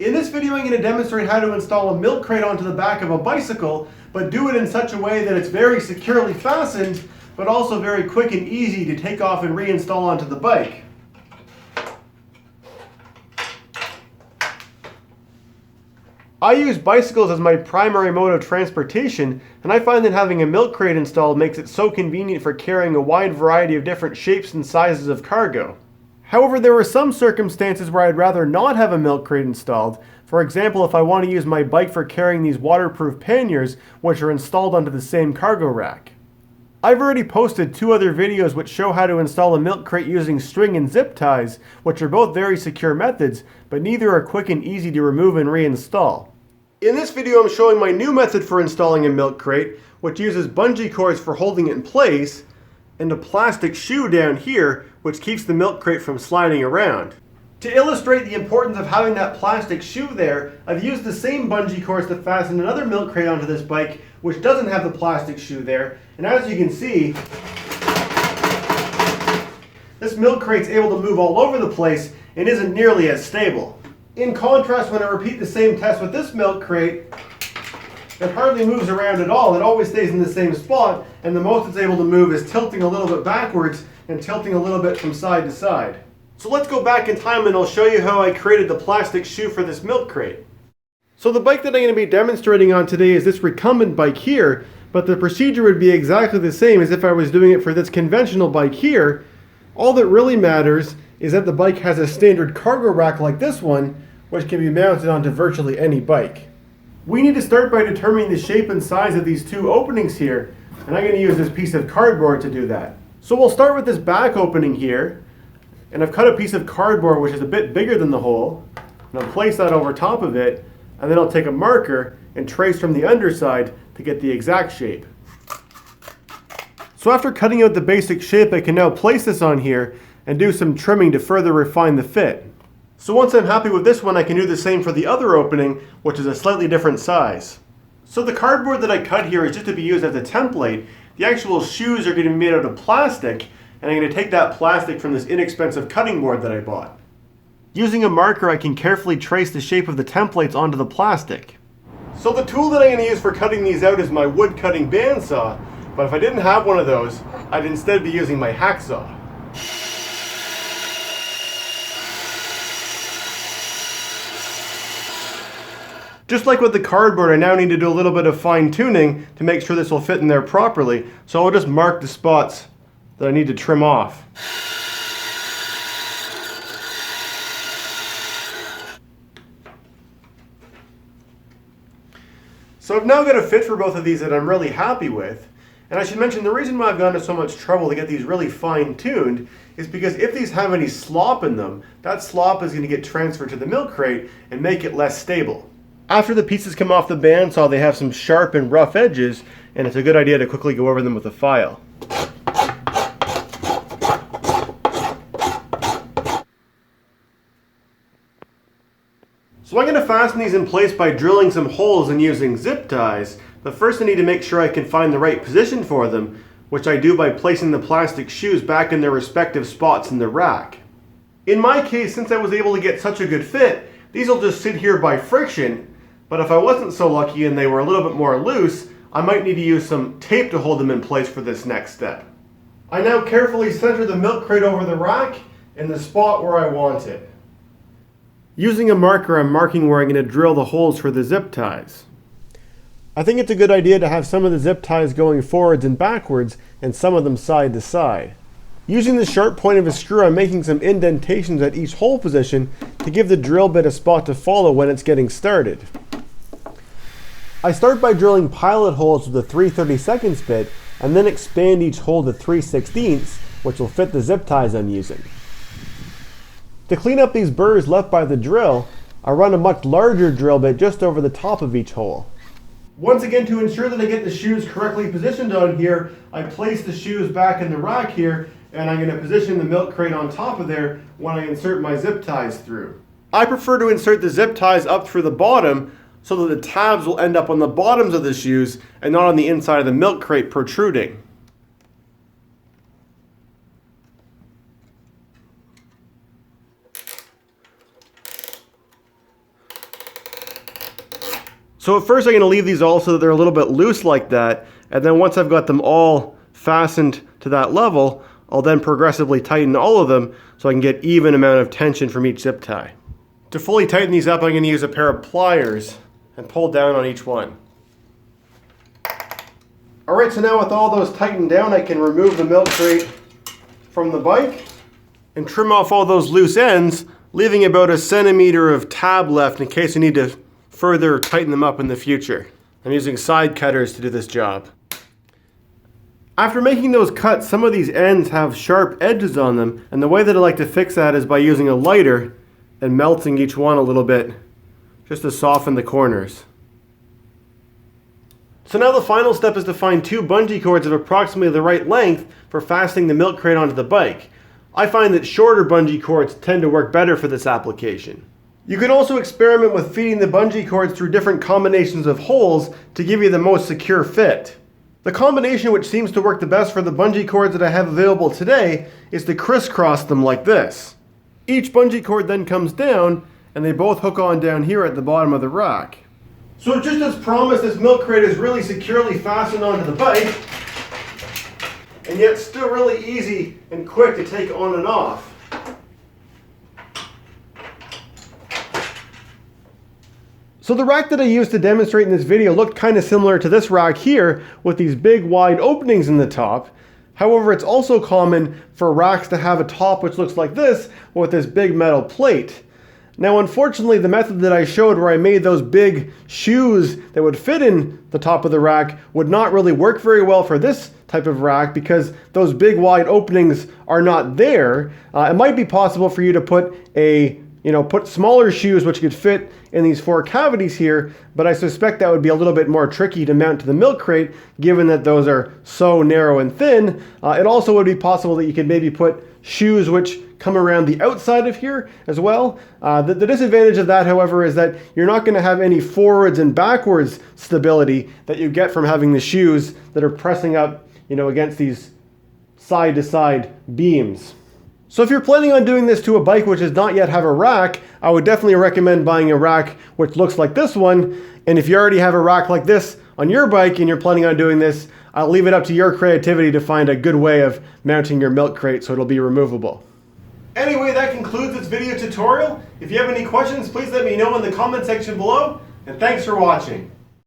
In this video, I'm going to demonstrate how to install a milk crate onto the back of a bicycle, but do it in such a way that it's very securely fastened, but also very quick and easy to take off and reinstall onto the bike. I use bicycles as my primary mode of transportation, and I find that having a milk crate installed makes it so convenient for carrying a wide variety of different shapes and sizes of cargo. However, there are some circumstances where I'd rather not have a milk crate installed. For example, if I want to use my bike for carrying these waterproof panniers, which are installed onto the same cargo rack. I've already posted 2 other videos which show how to install a milk crate using string and zip ties, which are both very secure methods, but neither are quick and easy to remove and reinstall. In this video, I'm showing my new method for installing a milk crate, which uses bungee cords for holding it in place, and a plastic shoe down here, which keeps the milk crate from sliding around. To illustrate the importance of having that plastic shoe there, I've used the same bungee cords to fasten another milk crate onto this bike, which doesn't have the plastic shoe there. And as you can see, this milk crate's able to move all over the place and isn't nearly as stable. In contrast, when I repeat the same test with this milk crate, it hardly moves around at all. It always stays in the same spot, and the most it's able to move is tilting a little bit backwards and tilting a little bit from side to side. So let's go back in time and I'll show you how I created the plastic shoe for this milk crate. So the bike that I'm going to be demonstrating on today is this recumbent bike here, but the procedure would be exactly the same as if I was doing it for this conventional bike here. All that really matters is that the bike has a standard cargo rack like this one, which can be mounted onto virtually any bike. We need to start by determining the shape and size of these 2 openings here, and I'm going to use this piece of cardboard to do that. So we'll start with this back opening here, and I've cut a piece of cardboard which is a bit bigger than the hole, and I'll place that over top of it, and then I'll take a marker and trace from the underside to get the exact shape. So after cutting out the basic shape, I can now place this on here and do some trimming to further refine the fit. So once I'm happy with this one, I can do the same for the other opening, which is a slightly different size. So the cardboard that I cut here is just to be used as a template. The actual shoes are going to be made out of plastic, and I'm going to take that plastic from this inexpensive cutting board that I bought. Using a marker, I can carefully trace the shape of the templates onto the plastic. So the tool that I'm going to use for cutting these out is my wood cutting bandsaw, but if I didn't have one of those, I'd instead be using my hacksaw. Just like with the cardboard, I now need to do a little bit of fine tuning to make sure this will fit in there properly, so I'll just mark the spots that I need to trim off. So I've now got a fit for both of these that I'm really happy with. And I should mention the reason why I've gone to so much trouble to get these really fine-tuned is because if these have any slop in them, that slop is going to get transferred to the milk crate and make it less stable. After the pieces come off the bandsaw, they have some sharp and rough edges, and it's a good idea to quickly go over them with a file. So I'm going to fasten these in place by drilling some holes and using zip ties, but first I need to make sure I can find the right position for them, which I do by placing the plastic shoes back in their respective spots in the rack. In my case, since I was able to get such a good fit, these will just sit here by friction, but if I wasn't so lucky and they were a little bit more loose, I might need to use some tape to hold them in place for this next step. I now carefully center the milk crate over the rack in the spot where I want it. Using a marker, I'm marking where I'm going to drill the holes for the zip ties. I think it's a good idea to have some of the zip ties going forwards and backwards and some of them side to side. Using the sharp point of a screw, I'm making some indentations at each hole position to give the drill bit a spot to follow when it's getting started. I start by drilling pilot holes with a 3/32 bit and then expand each hole to 3/16, which will fit the zip ties I'm using. To clean up these burrs left by the drill, I run a much larger drill bit just over the top of each hole. Once again, to ensure that I get the shoes correctly positioned on here, I place the shoes back in the rack here, and I'm going to position the milk crate on top of there when I insert my zip ties through. I prefer to insert the zip ties up through the bottom so that the tabs will end up on the bottoms of the shoes and not on the inside of the milk crate protruding. So at first I'm going to leave these all so that they're a little bit loose like that, and then once I've got them all fastened to that level, I'll then progressively tighten all of them so I can get even amount of tension from each zip tie. To fully tighten these up, I'm going to use a pair of pliers and pull down on each one. Alright, so now with all those tightened down, I can remove the milk crate from the bike and trim off all those loose ends, leaving about a centimeter of tab left in case I need to further tighten them up in the future. I'm using side cutters to do this job. After making those cuts, some of these ends have sharp edges on them, and the way that I like to fix that is by using a lighter and melting each one a little bit just to soften the corners. So now the final step is to find 2 bungee cords of approximately the right length for fastening the milk crate onto the bike. I find that shorter bungee cords tend to work better for this application. You can also experiment with feeding the bungee cords through different combinations of holes to give you the most secure fit. The combination which seems to work the best for the bungee cords that I have available today is to crisscross them like this. Each bungee cord then comes down and they both hook on down here at the bottom of the rack. So just as promised, this milk crate is really securely fastened onto the bike, and yet still really easy and quick to take on and off. So the rack that I used to demonstrate in this video looked kind of similar to this rack here with these big wide openings in the top. However, it's also common for racks to have a top which looks like this with this big metal plate. Now unfortunately, the method that I showed where I made those big shoes that would fit in the top of the rack would not really work very well for this type of rack because those big wide openings are not there. It might be possible for you to put put smaller shoes which could fit in these 4 cavities here, but I suspect that would be a little bit more tricky to mount to the milk crate given that those are so narrow and thin. It also would be possible that you could maybe put shoes which come around the outside of here as well. The disadvantage of that, however, is that you're not going to have any forwards and backwards stability that you get from having the shoes that are pressing up, against these side-to-side beams. So if you're planning on doing this to a bike which does not yet have a rack, I would definitely recommend buying a rack which looks like this one. And if you already have a rack like this on your bike and you're planning on doing this, I'll leave it up to your creativity to find a good way of mounting your milk crate so it'll be removable. Anyway, that concludes this video tutorial. If you have any questions, please let me know in the comment section below, and thanks for watching.